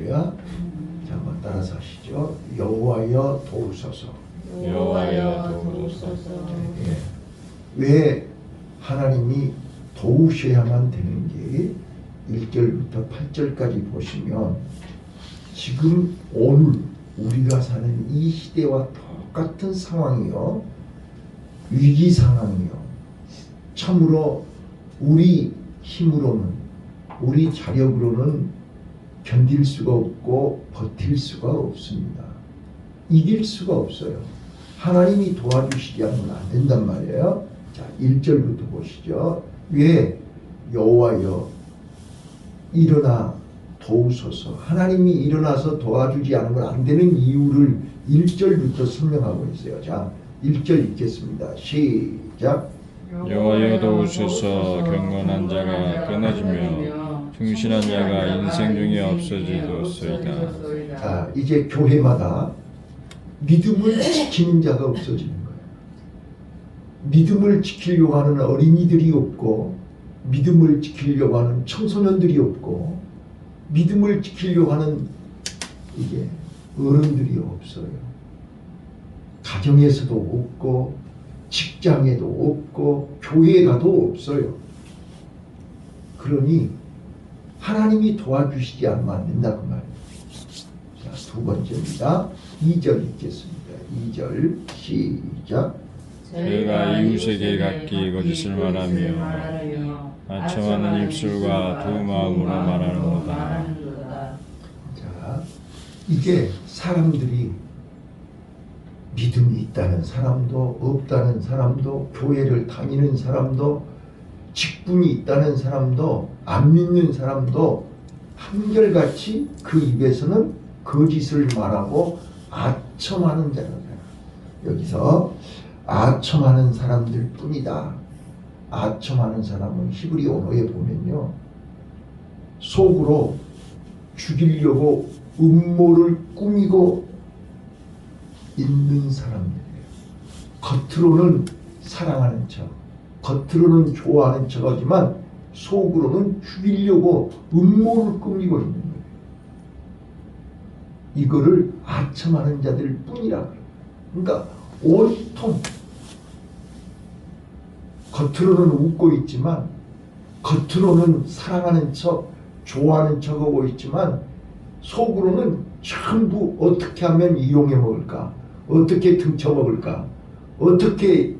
할렐루야. 자, 한번 따라서 하시죠. 여호와여 도우소서. 여호와여 도우소서. 예. 왜 하나님이 도우셔야만 되는지 1절부터 8절까지 보시면 지금 오늘 우리가 사는 이 시대와 똑같은 상황이요, 위기 상황이요, 참으로 우리 힘으로는, 우리 자력으로는 견딜 수가 없고 버틸 수가 없습니다. 이길 수가 없어요. 하나님이 도와주시지 않으면 안 된단 말이에요. 자, 1절부터 보시죠. 왜 여호와여 일어나 도우소서. 하나님이 일어나서 도와주지 않으면 안 되는 이유를 1절부터 설명하고 있어요. 자, 1절 읽겠습니다. 시작. 여호와여 도우소서. 경건한 자가 끊어지며 충실한 자가 인생 중에 없어지도소이다. 자, 이제 교회마다 믿음을 지키는 자가 없어지는 거예요. 믿음을 지키려고 하는 어린이들이 없고, 믿음을 지키려고 하는 청소년들이 없고, 믿음을 지키려고 하는 이게 어른들이 없어요. 가정에서도 없고, 직장에도 없고, 교회에 가도 없어요. 그러니 하나님이 도와주시지 않으면 안 된다 그 말이에요. 자, 두 번째입니다. 2절 읽겠습니다. 2절 시작. 저희가 이웃에게 각기 거짓을 말하며 아첨하는 입술과 두 마음으로 말하는도다. 자, 이게 사람들이 믿음이 있다는 사람도 없다는 사람도, 교회를 다니는 사람도, 직분이 있다는 사람도, 안 믿는 사람도 한결같이 그 입에서는 거짓을 말하고 아첨하는 자라다. 여기서 아첨하는 사람들 뿐이다. 아첨하는 사람은 히브리 언어에 보면요, 속으로 죽이려고 음모를 꾸미고 있는 사람들이에요. 겉으로는 사랑하는 척, 겉으로는 좋아하는 척 하지만 속으로는 죽이려고 음모를 꾸미고 있는 거예요. 이거를 아첨하는 자들 뿐이라 그래요. 그러니까 온통 겉으로는 웃고 있지만, 겉으로는 사랑하는 척, 좋아하는 척하고 있지만 속으로는 전부 어떻게 하면 이용해 먹을까, 어떻게 등쳐먹을까, 어떻게,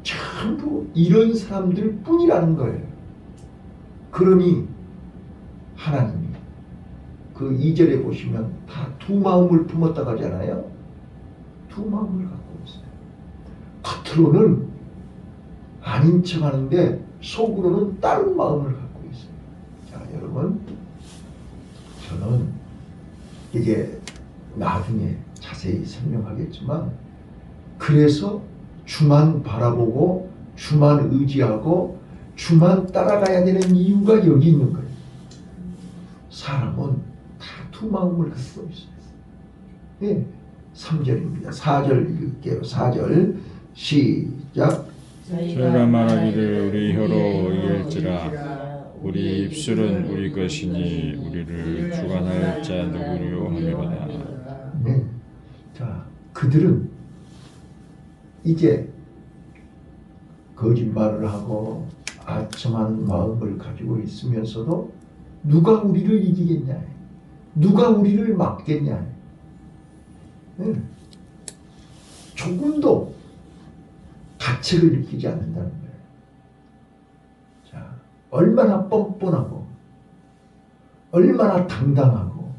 전부 이런 사람들 뿐이라는 거예요. 그러니 하나님이 그 2절에 보시면 다 두 마음을 품었다고 하잖아요. 두 마음을 갖고 있어요. 겉으로는 아닌 척 하는데 속으로는 다른 마음을 갖고 있어요. 자, 여러분, 저는 이게 나중에 자세히 설명하겠지만, 그래서 주만 바라보고 주만 의지하고 주만 따라가야 되는 이유가 여기 있는 거예요. 사람은 다 두 마음을 갖고 있어요. 예, 3절입니다. 4절 읽을게요. 4절 시작. 저희가 말하기를 우리 혀로 이길지라 우리 입술은 우리 것이니 우리를 주관할 자 누구요 하미로다. 네. 자, 그들은 이제 거짓말을 하고 아첨하는 마음을 가지고 있으면서도 누가 우리를 이기겠냐, 누가 우리를 막겠냐, 네. 조금도 가책을 느끼지 않는다는 거예요. 자, 얼마나 뻔뻔하고 얼마나 당당하고,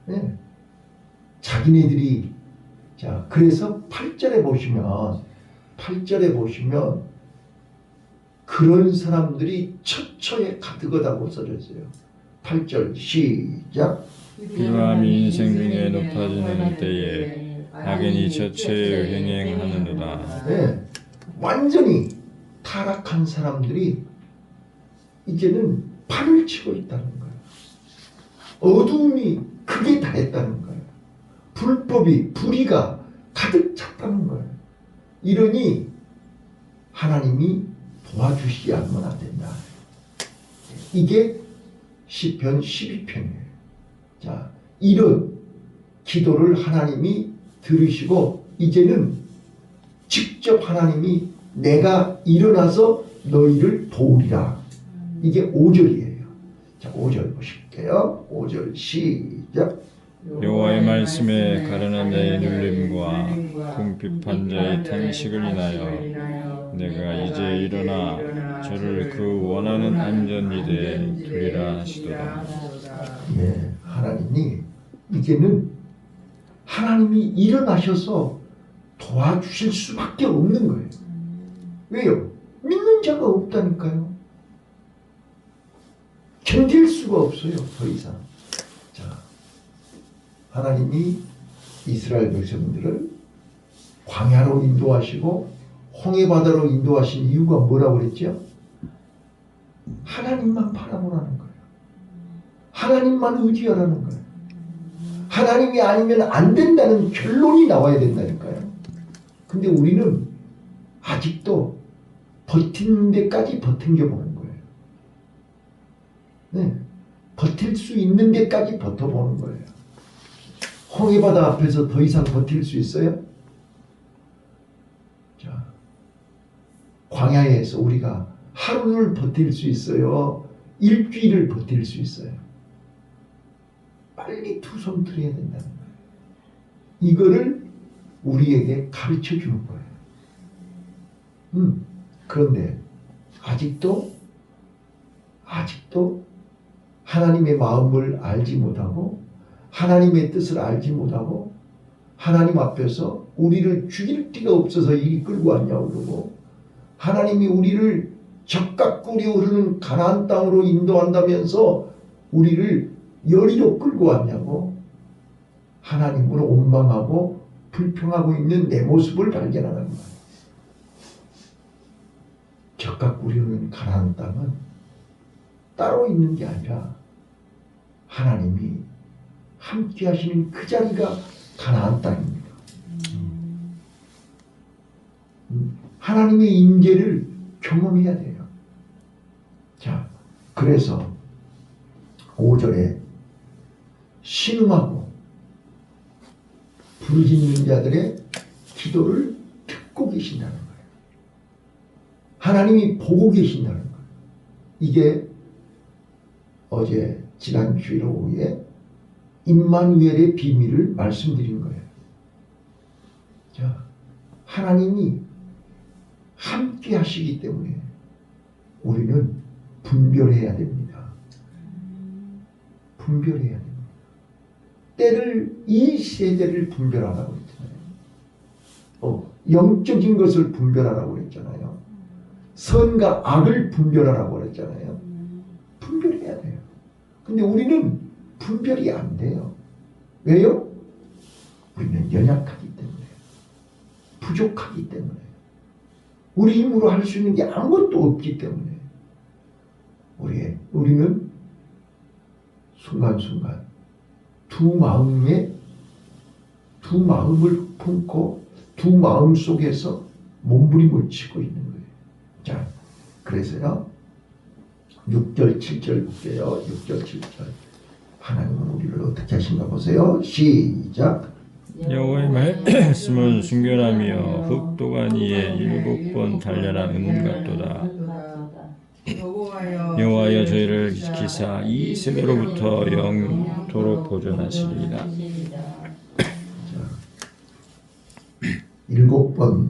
네. 자기네들이, 자, 그래서 8절에 보시면 그런 사람들이 처처에 가득하다고 써져 있어요. 8절 시작. 비루함이 인생 중에 높아지는 때에 악인이 처처에 행행하느니라. 네, 완전히 타락한 사람들이 이제는 판을 치고 있다는 거예요. 어두움이 크게 다했다는 거예요. 불의가 가득 찼다는 거예요. 이러니 하나님이 도와주시지 않으면 안 된다. 이게 시편 12편이에요. 자, 이런 기도를 하나님이 들으시고 이제는 직접 하나님이 내가 일어나서 너희를 도우리라. 이게 5절이에요. 자, 5절 보실게요. 5절 시작. 여호와의 말씀에 가련한 자의 눌림과 궁핍한 자의 탄식을 인하여 내가 이제 일어나 저를 그 원하는 안전지대에 두리라 하시도다. 예, 하나님이 이제는 하나님이 일어나셔서 도와주실 수밖에 없는 거예요. 왜요? 믿는 자가 없다니까요. 견딜 수가 없어요. 더 이상. 자, 하나님이 이스라엘 백성들을 광야로 인도하시고 홍해바다로 인도하신 이유가 뭐라고 그랬죠? 하나님만 바라보라는 거예요. 하나님만 의지하라는 거예요. 하나님이 아니면 안 된다는 결론이 나와야 된다니까요. 근데 우리는 아직도 버티는 데까지 버틴겨 보는 거예요. 네, 버틸 수 있는 데까지 버텨보는 거예요. 홍해바다 앞에서 더 이상 버틸 수 있어요? 자, 광야에서 우리가 하루를 버틸 수 있어요? 일주일을 버틸 수 있어요? 빨리 두 손 들어야 된다는 거예요. 이거를 우리에게 가르쳐 주는 거예요. 그런데 아직도 하나님의 마음을 알지 못하고 하나님의 뜻을 알지 못하고 하나님 앞에서 우리를 죽일 데가 없어서 이리 끌고 왔냐고 그러고 하나님이 우리를 적각 꿀이 흐르는 가나안 땅으로 인도한다면서 우리를 여리로 끌고 왔냐고 하나님으로 원망하고 불평하고 있는 내 모습을 발견하는 거예요. 적각 꿀이 흐르는 가나안 땅은 따로 있는 게 아니라 하나님이 함께 하시는 그 자리가 가나안 땅입니다. 하나님의 임재를 경험해야 돼요. 자, 그래서 5절에 신음하고 부르짖는 자들의 기도를 듣고 계신다는 거예요. 하나님이 보고 계신다는 거예요. 이게 어제 지난 주일 오후에 임마누엘의 비밀을 말씀드린 거예요. 자, 하나님이 함께 하시기 때문에 우리는 분별해야 됩니다. 분별해야 됩니다. 이 세대를 분별하라고 했잖아요. 영적인 것을 분별하라고 했잖아요. 선과 악을 분별하라고 그랬잖아요. 분별해야 돼요. 근데 우리는 분별이 안 돼요. 왜요? 우리는 연약하기 때문에, 부족하기 때문에, 우리 힘으로 할 수 있는 게 아무것도 없기 때문에 우리는 순간순간 두 마음을 품고 두 마음 속에서 몸부림을 치고 있는 거예요. 자, 그래서요 6절 7절 볼게요. 6절 7절 하나님은 우리를 어떻게 하신가 보세요. 시작. 여호와의 말씀은 순결하며 흙도간 위에 7번 단련한 은 같도다. 여호와여 저희를 지키사 이 세대로부터 영토록 보존하시리이다. 7번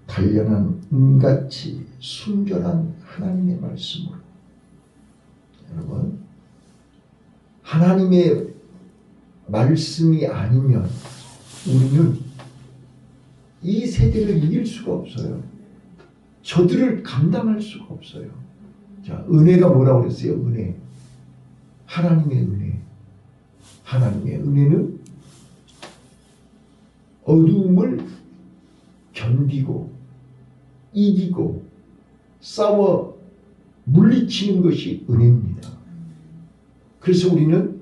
단련한 은같이 순결한 하나님의 말씀으로 여러분 하나님의 말씀이 아니면 우리는 이 세대를 이길 수가 없어요. 저들을 감당할 수가 없어요. 자, 은혜가 뭐라고 그랬어요? 은혜. 하나님의 은혜. 하나님의 은혜는 어두움을 견디고 이기고 싸워 물리치는 것이 은혜입니다. 그래서 우리는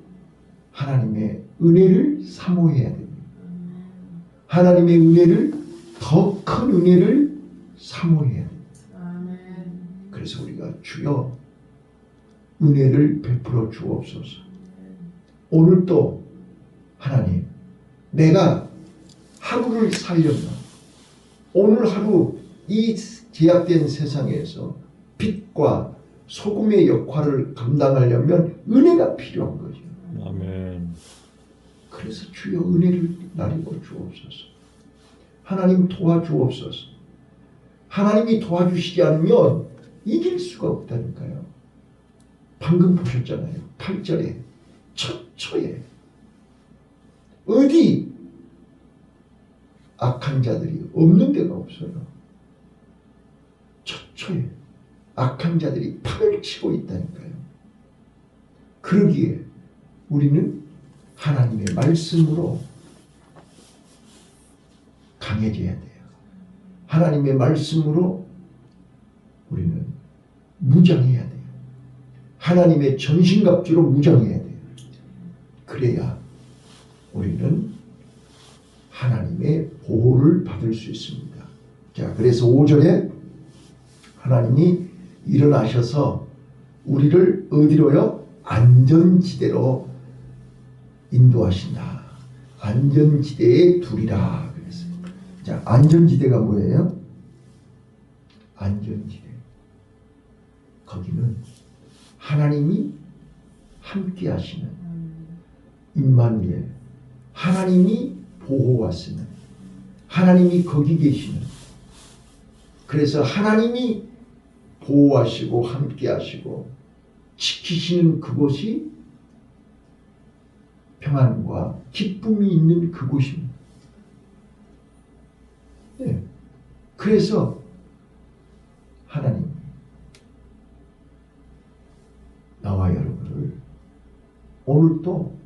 하나님의 은혜를 사모해야 됩니다. 하나님의 은혜를 더 큰 은혜를 사모해야 됩니다. 그래서 우리가 주여 은혜를 베풀어 주옵소서. 오늘도 하나님, 내가 하루를 살려면 오늘 하루 이 제약된 세상에서 빛과 소금의 역할을 감당하려면 은혜가 필요한 거죠. 아멘. 그래서 주여 은혜를 나리고 주옵소서. 하나님 도와주옵소서. 하나님이 도와주시지 않으면 이길 수가 없다니까요. 방금 보셨잖아요. 8절에 처처에 어디 악한 자들이 없는 데가 없어요. 처처에 악한 자들이 판을 치고 있다니까요. 그러기에 우리는 하나님의 말씀으로 강해져야 돼요. 하나님의 말씀으로 우리는 무장해야 돼요. 하나님의 전신갑주로 무장해야 돼요. 그래야 우리는 하나님의 보호를 받을 수 있습니다. 자, 그래서 5절에 하나님이 일어나셔서 우리를 어디로요? 안전지대로 인도하신다. 안전지대에 두리라 그랬어요. 자, 안전지대가 뭐예요? 안전지대. 거기는 하나님이 함께 하시는 임마누엘, 하나님이 보호하시는, 하나님이 거기 계시는, 그래서 하나님이 보호하시고 함께 하시고 지키시는 그곳이 평안과 기쁨이 있는 그곳입니다. 네. 그래서 하나님 나와 여러분을 오늘도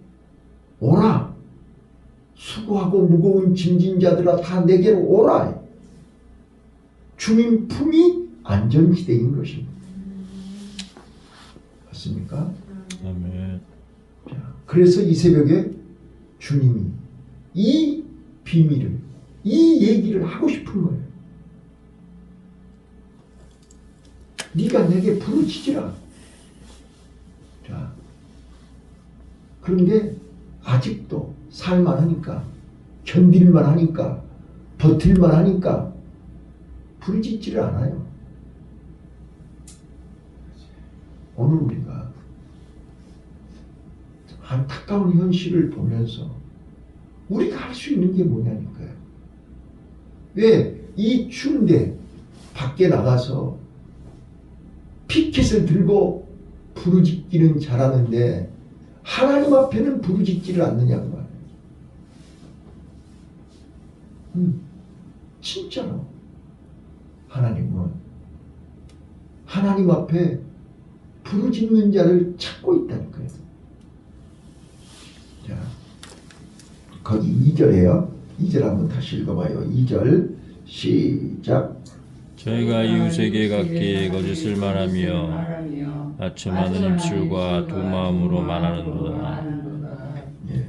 오라, 수고하고 무거운 짐진 자들아 다 내게로 오라. 주님 품이 안전지대인 것입니다. 맞습니까? 아멘. 자, 그래서 이 새벽에 주님이 이 비밀을, 이 얘기를 하고 싶은 거예요. 네가 내게 부르짖으라. 자, 그런데 아직도 살만 하니까, 견딜만 하니까, 버틸만 하니까 부르짖지를 않아요. 오늘 우리가 안타까운 현실을 보면서 우리가 할 수 있는 게 뭐냐니까요. 왜 이 추운데 밖에 나가서 피켓을 들고 부르짖기는 잘하는데 하나님 앞에는 부르짖지를 않느냐고 말이에요. 진짜로 하나님은 하나님 앞에 부르짖는 자를 찾고 있다니까요. 자, 거기 2절에요. 2절 한번 다시 읽어봐요. 2절 시작. 저희가 이웃에게 갖기에 거짓을 말하며 아첨하는 입술과 두 마음으로 말하는도다. 예.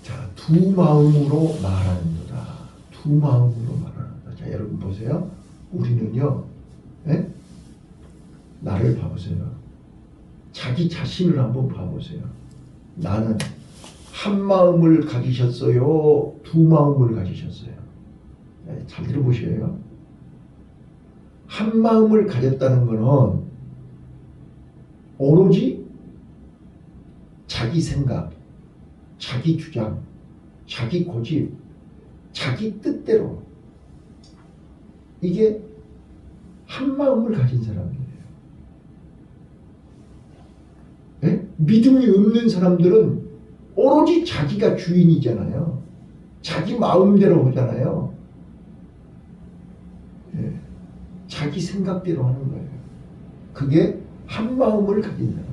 자, 두 마음으로 말하는도다. 두 마음으로 말하는도다. 자, 여러분 보세요. 우리는요, 예? 나를 봐보세요. 자기 자신을 한번 봐보세요. 나는 한 마음을 가지셨어요? 두 마음을 가지셨어요? 네, 잘 들어보셔요. 한 마음을 가졌다는 것은 오로지 자기 생각, 자기 주장, 자기 고집, 자기 뜻대로 이게 한 마음을 가진 사람이에요. 네? 믿음이 없는 사람들은 오로지 자기가 주인이잖아요. 자기 마음대로 하잖아요. 네. 자기 생각대로 하는 거예요. 그게 한 마음을 가진 사람이에요.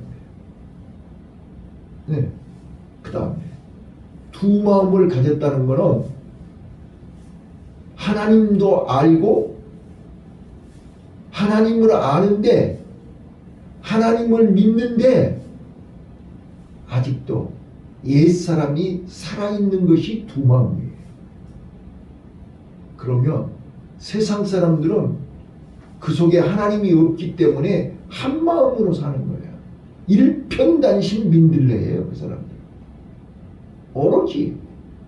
네. 그 다음에 두 마음을 가졌다는 것은 하나님도 알고 하나님을 아는데 하나님을 믿는데 아직도 옛사람이 살아있는 것이 두 마음이에요. 그러면 세상 사람들은 그 속에 하나님이 없기 때문에 한 마음으로 사는 거예요. 일편단심 민들레예요. 그 사람들 오로지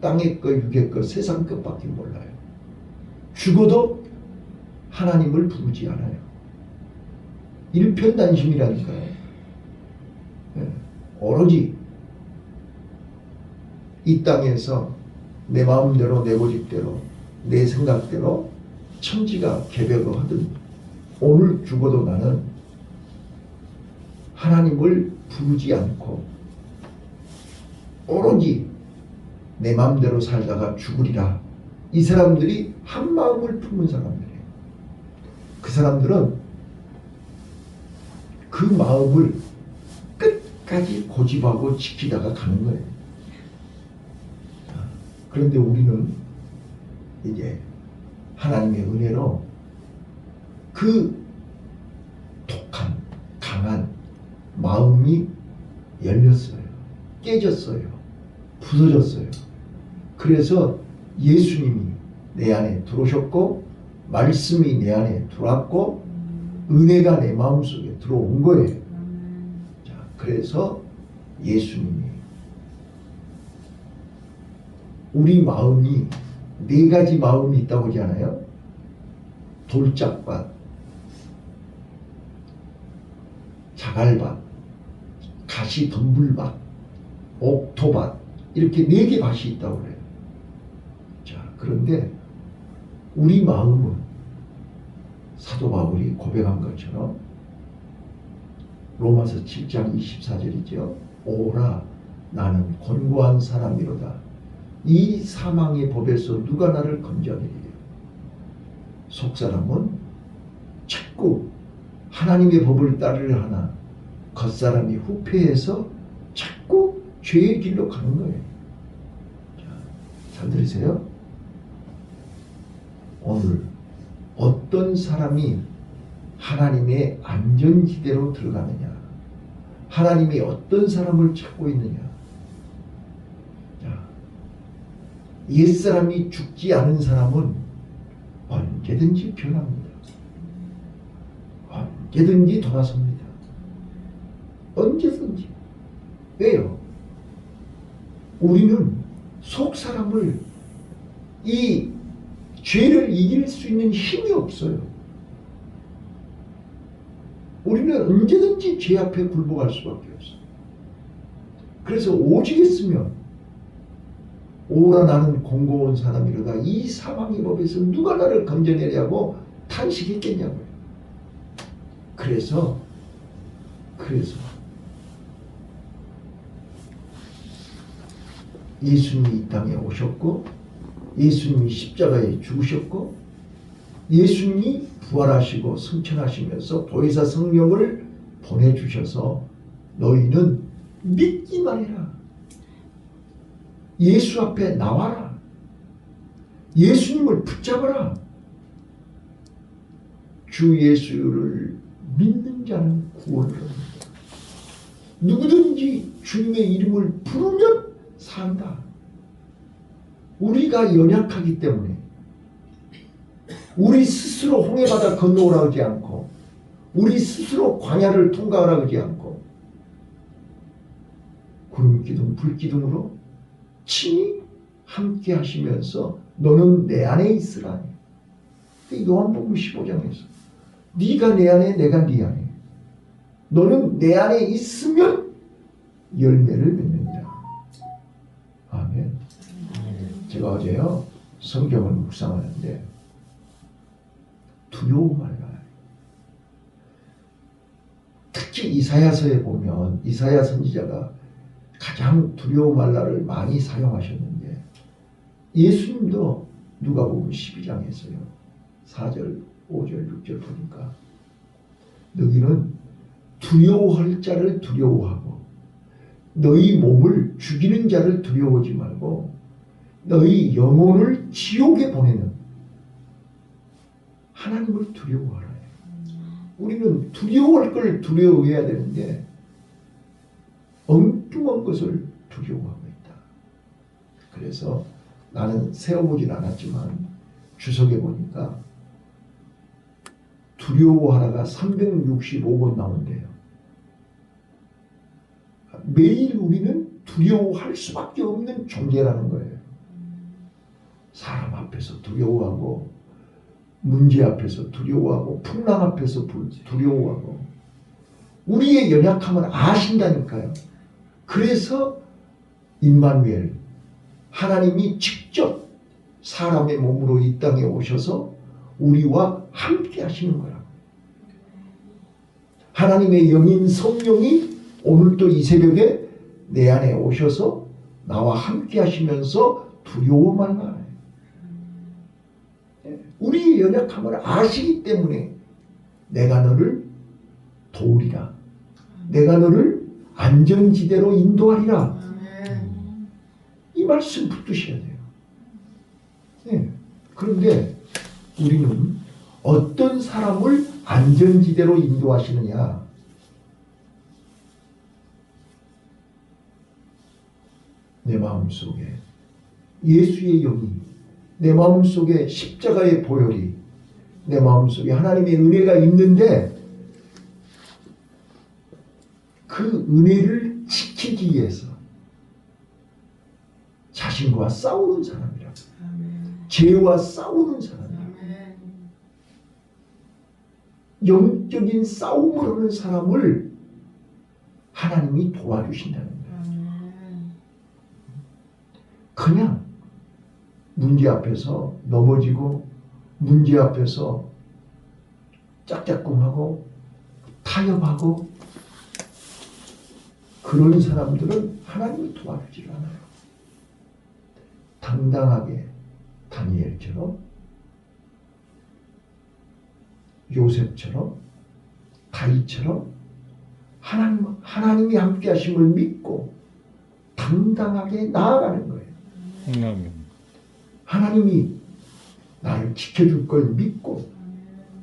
땅의 것, 육의 것, 세상 것밖에 몰라요. 죽어도 하나님을 부르지 않아요. 일편단심이라니까요. 네. 오로지 이 땅에서 내 마음대로, 내 고집대로, 내 생각대로 천지가 개벽을 하든 오늘 죽어도 나는 하나님을 부르지 않고 오로지 내 마음대로 살다가 죽으리라. 이 사람들이 한 마음을 품은 사람들이에요. 그 사람들은 그 마음을 끝까지 고집하고 지키다가 가는 거예요. 그런데 우리는 이제 하나님의 은혜로 그 독한, 강한 마음이 열렸어요. 깨졌어요. 부서졌어요. 그래서 예수님이 내 안에 들어오셨고 말씀이 내 안에 들어왔고 은혜가 내 마음속에 들어온 거예요. 자, 그래서 예수님이 우리 마음이 네 가지 마음이 있다고 하잖아요. 돌짝밭, 자갈밭, 가시덤불밭, 옥토밭 이렇게 네 개 밭이 있다고 그래요. 자, 그런데 우리 마음은 사도 바울이 고백한 것처럼 로마서 7장 24절이죠. 오라 나는 곤고한 사람이로다. 이 사망의 법에서 누가 나를 건져내리요. 속사람은 자꾸 하나님의 법을 따르려 하나 겉사람이 후패해서 자꾸 죄의 길로 가는 거예요. 자, 잘 들으세요. 오늘 어떤 사람이 하나님의 안전지대로 들어가느냐, 하나님이 어떤 사람을 찾고 있느냐. 자, 옛사람이 죽지 않은 사람은 언제든지 변합니다. 언제든지 돌아섭니다. 언제든지. 왜요? 우리는 속사람을 이 죄를 이길 수 있는 힘이 없어요. 우리는 언제든지 죄 앞에 굴복할 수밖에 없어요. 그래서 오직 했으면 오라 나는 공고한 사람이로다. 이 사망의 법에서 누가 나를 건져내려고 탄식했겠냐고요. 그래서 예수님이 이 땅에 오셨고 예수님이 십자가에 죽으셨고 예수님이 부활하시고 승천하시면서 보혜사 성령을 보내주셔서 너희는 믿기만 해라. 예수 앞에 나와라. 예수님을 붙잡아라. 주 예수를 믿는 자는 구원을 얻는다. 누구든지 주님의 이름을 부르면 산다. 우리가 연약하기 때문에 우리 스스로 홍해바다 건너오라 하지 않고 우리 스스로 광야를 통과하라 하지 않고 구름기둥 불기둥으로 친히 함께 하시면서 너는 내 안에 있으라. 요한복음 15장에서 네가 내 안에 내가 네 안에 너는 내 안에 있으면 열매를 맺는다. 아멘. 제가 어제요 성경을 묵상하는데 두려워 말라. 특히 이사야서에 보면 이사야 선지자가 가장 두려워 말라를 많이 사용하셨는데 예수님도 누가복음 12장에서요 4절 5절 6절 보니까 너희는 두려워할 자를 두려워하고 너희 몸을 죽이는 자를 두려워하지 말고 너희 영혼을 지옥에 보내는 하나님을 두려워하라. 우리는 두려워할 걸 두려워해야 되는데 엉뚱한 것을 두려워하고 있다. 그래서 나는 세어보진 않았지만 주석에 보니까 두려워하라가 365번 나온대요. 매일 우리는 두려워할 수밖에 없는 존재라는 거예요. 사람 앞에서 두려워하고, 문제 앞에서 두려워하고, 풍랑 앞에서 두려워하고, 우리의 연약함을 아신다니까요. 그래서 임마누엘, 하나님이 직접 사람의 몸으로 이 땅에 오셔서 우리와 함께 하시는 거라고. 하나님의 영인 성령이 오늘도 이 새벽에 내 안에 오셔서 나와 함께 하시면서 두려워 말라. 우리의 연약함을 아시기 때문에 내가 너를 도우리라. 내가 너를 안전지대로 인도하리라. 이 말씀 붙드셔야 돼요. 네. 그런데 우리는 어떤 사람을 안전지대로 인도하시느냐? 내 마음속에 예수의 영이, 내 마음속에 십자가의 보혈이, 내 마음속에 하나님의 은혜가 있는데 그 은혜를 지키기 위해서 자신과 싸우는 사람이라고. 죄와 싸우는 사람이라고. 영적인 싸움을 하는 사람을 하나님이 도와주신다는 거예요. 그냥 문제 앞에서 넘어지고, 문제 앞에서 짝짝꿍하고 타협하고 그런 사람들은 하나님이 도와주질 않아요. 당당하게 다니엘처럼, 요셉처럼, 다윗처럼 하나님이 함께 하심을 믿고 당당하게 나아가는 거예요. 하나님이 나를 지켜줄 걸 믿고,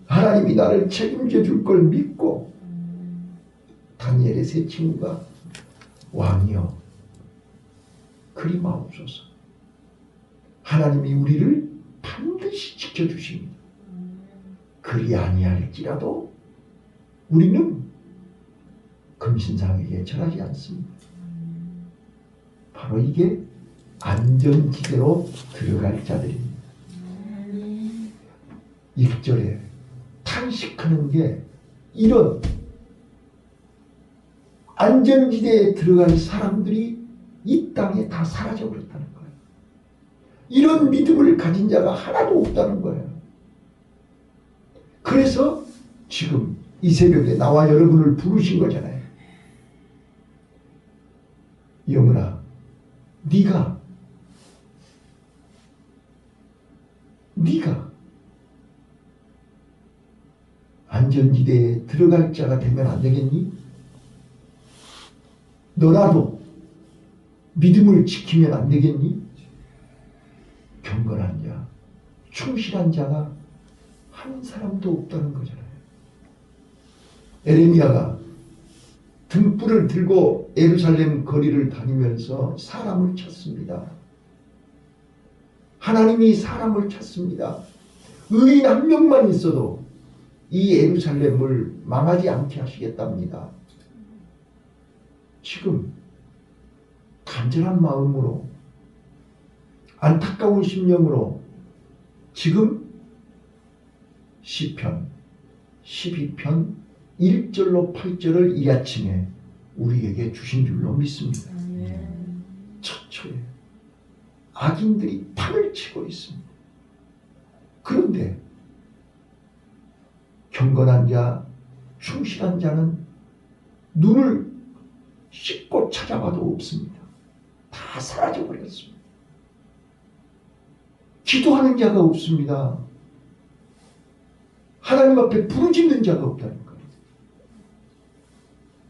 하나님이 나를 책임져 줄 걸 믿고, 다니엘의 세 친구가 왕이여 그리 마옵소서. 하나님이 우리를 반드시 지켜주십니다. 그리 아니할지라도 우리는 금신상에게 절하지 않습니다. 바로 이게 안전지대로 들어갈 자들입니다. 1절에 탄식하는 게 이런 안전지대에 들어갈 사람들이 이 땅에 다 사라져버렸다는 거예요. 이런 믿음을 가진 자가 하나도 없다는 거예요. 그래서 지금 이 새벽에 나와 여러분을 부르신 거잖아요. 영은아, 네가 안전지대에 들어갈 자가 되면 안 되겠니? 너라도 믿음을 지키면 안 되겠니? 경건한 자, 충실한 자가 한 사람도 없다는 거잖아요. 에레미야가 등불을 들고 예루살렘 거리를 다니면서 사람을 찾습니다. 하나님이 사람을 찾습니다. 의인 한 명만 있어도 이 예루살렘을 망하지 않게 하시겠답니다. 지금 간절한 마음으로, 안타까운 심령으로 지금 시편 12편 1절로 8절을 이 아침에 우리에게 주신 줄로 믿습니다. 처초에 악인들이 판을 치고 있습니다. 그런데 경건한 자, 충실한 자는 눈을 씻고 찾아봐도 없습니다. 다 사라져버렸습니다. 기도하는 자가 없습니다. 하나님 앞에 부르짖는 자가 없다는 거예요.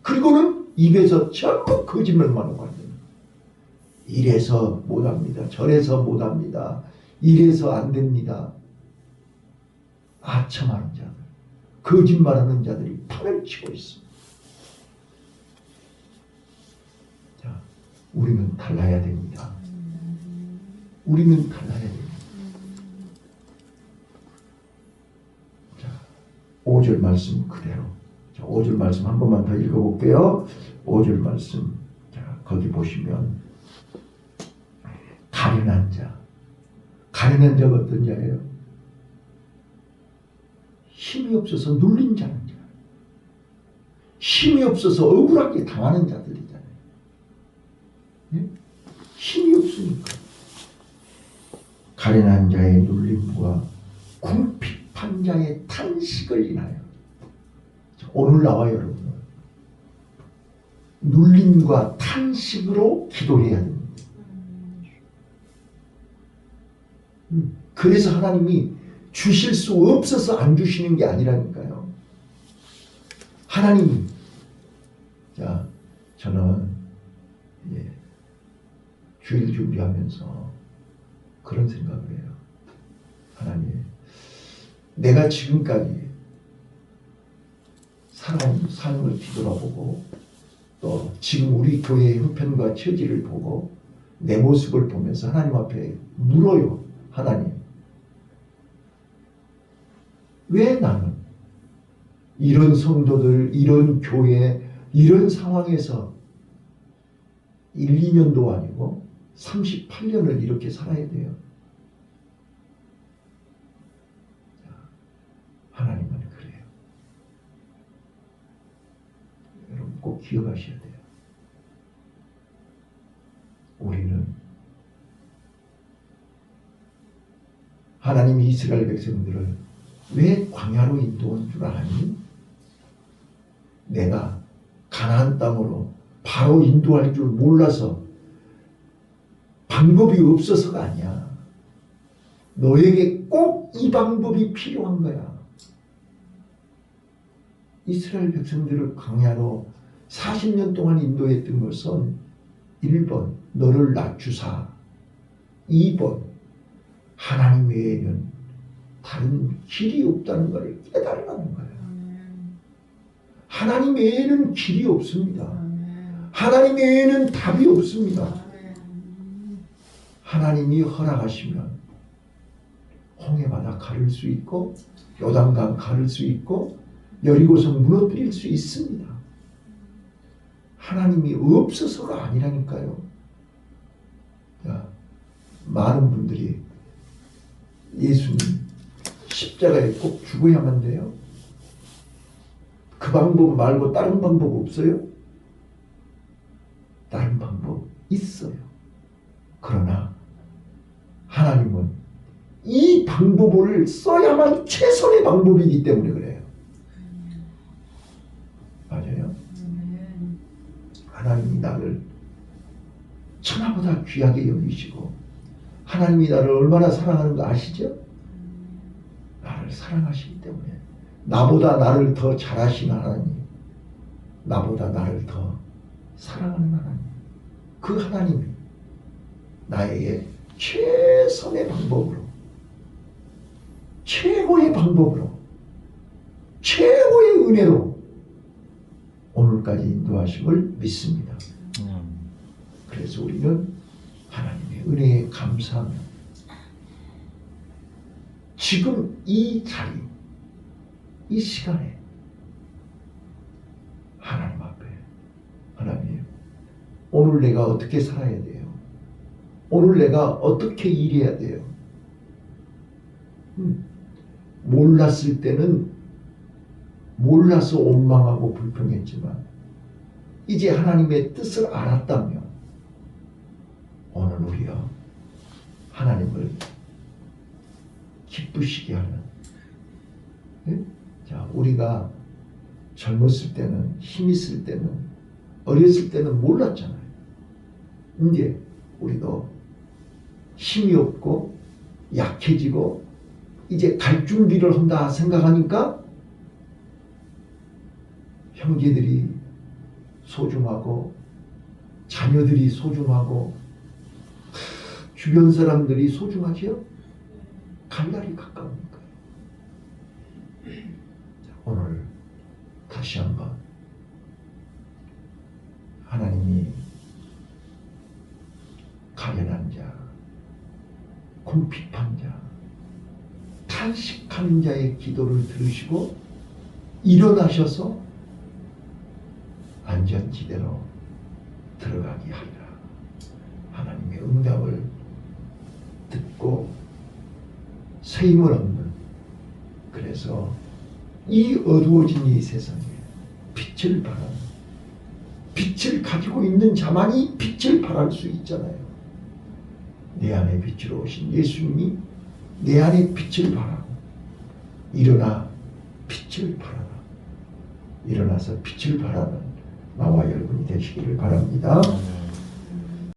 그리고는 입에서 전부 거짓말만 하고 있는 거예요. 이래서 못합니다. 저래서 못합니다. 이래서 안 됩니다. 아첨하는 자들, 거짓말하는 자들이 판을 치고 있습니다. 자, 우리는 달라야 됩니다. 우리는 달라야 됩니다. 자, 5절 말씀 그대로. 자, 5절 말씀 한 번만 더 읽어볼게요. 5절 말씀. 거기 보시면 가련한 자. 가련한 자가 어떤 자예요? 힘이 없어서 눌린 자는 자. 힘이 없어서 억울하게 당하는 자들이잖아요. 예? 힘이 없으니까. 가련한 자의 눌림과 궁핍한 자의 탄식을 인하여. 오늘 나와 여러분 눌림과 탄식으로 기도해야 됩니다. 그래서 하나님이 주실 수 없어서 안 주시는 게 아니라니까요. 하나님, 자, 저는 주일 준비하면서 그런 생각을 해요. 하나님, 내가 지금까지 살아온 삶을 뒤돌아보고 또 지금 우리 교회의 형편과 처지를 보고 내 모습을 보면서 하나님 앞에 물어요. 하나님, 왜 나는 이런 성도들, 이런 교회, 이런 상황에서 1, 2년도 아니고 38년을 이렇게 살아야 돼요? 하나님은 그래요. 여러분 꼭 기억하셔야 돼요. 우리는 하나님이 이스라엘 백성들을 왜 광야로 인도한 줄 아니? 내가 가나안 땅으로 바로 인도할 줄 몰라서 방법이 없어서가 아니야. 너에게 꼭 이 방법이 필요한 거야. 이스라엘 백성들을 광야로 40년 동안 인도했던 것은 1번 너를 낮추사, 2번 하나님 외에는 다른 길이 없다는 것을 깨달으라는 거예요. 하나님 외에는 길이 없습니다. 하나님 외에는 답이 없습니다. 하나님이 허락하시면 홍해바다 가를 수 있고 요단강 가를 수 있고 여리고성 무너뜨릴 수 있습니다. 하나님이 없어서가 아니라니까요. 자, 많은 분들이 예수님 십자가에 꼭 죽어야만 돼요? 그 방법 말고 다른 방법 없어요? 다른 방법 있어요. 그러나 하나님은 이 방법을 써야만 최선의 방법이기 때문에 그래요. 맞아요? 하나님이 나를 천하보다 귀하게 여기시고 하나님이 나를 얼마나 사랑하는 거 아시죠? 나를 사랑하시기 때문에 나보다 나를 더 잘하시는 하나님, 나보다 나를 더 사랑하는 하나님, 그 하나님이 나에게 최선의 방법으로, 최고의 방법으로, 최고의 은혜로 오늘까지 인도하심을 믿습니다. 그래서 우리는 하나님의 은혜에 감사하며 지금 이 자리, 이 시간에 하나님 앞에 하나님, 오늘 내가 어떻게 살아야 돼요? 오늘 내가 어떻게 일해야 돼요? 몰랐을 때는 몰라서 원망하고 불평했지만 이제 하나님의 뜻을 알았다면 오늘 우리요 하나님을 기쁘시게 하는, 네? 자, 우리가 젊었을 때는, 힘 있을 때는, 어렸을 때는 몰랐잖아요. 이제 우리도 힘이 없고 약해지고 이제 갈 준비를 한다 생각하니까 형제들이 소중하고 자녀들이 소중하고 주변 사람들이 소중하지요? 갈 날이 가까우니까. 오늘 다시 한번 하나님이 가련한 자, 궁핍한 자, 탄식하는 자의 기도를 들으시고 일어나셔서 안전지대로 들어가게 하리라. 하나님의 응답을 듣고 새 힘을 얻는, 그래서 이 어두워진 이 세상에 빛을 발하는, 빛을 가지고 있는 자만이 빛을 발할 수 있잖아요. 내 안에 빛으로 오신 예수님이 내 안에 빛을 발하고, 일어나 빛을 발하라. 일어나서 빛을 발하는 나와 여러분이 되시기를 바랍니다.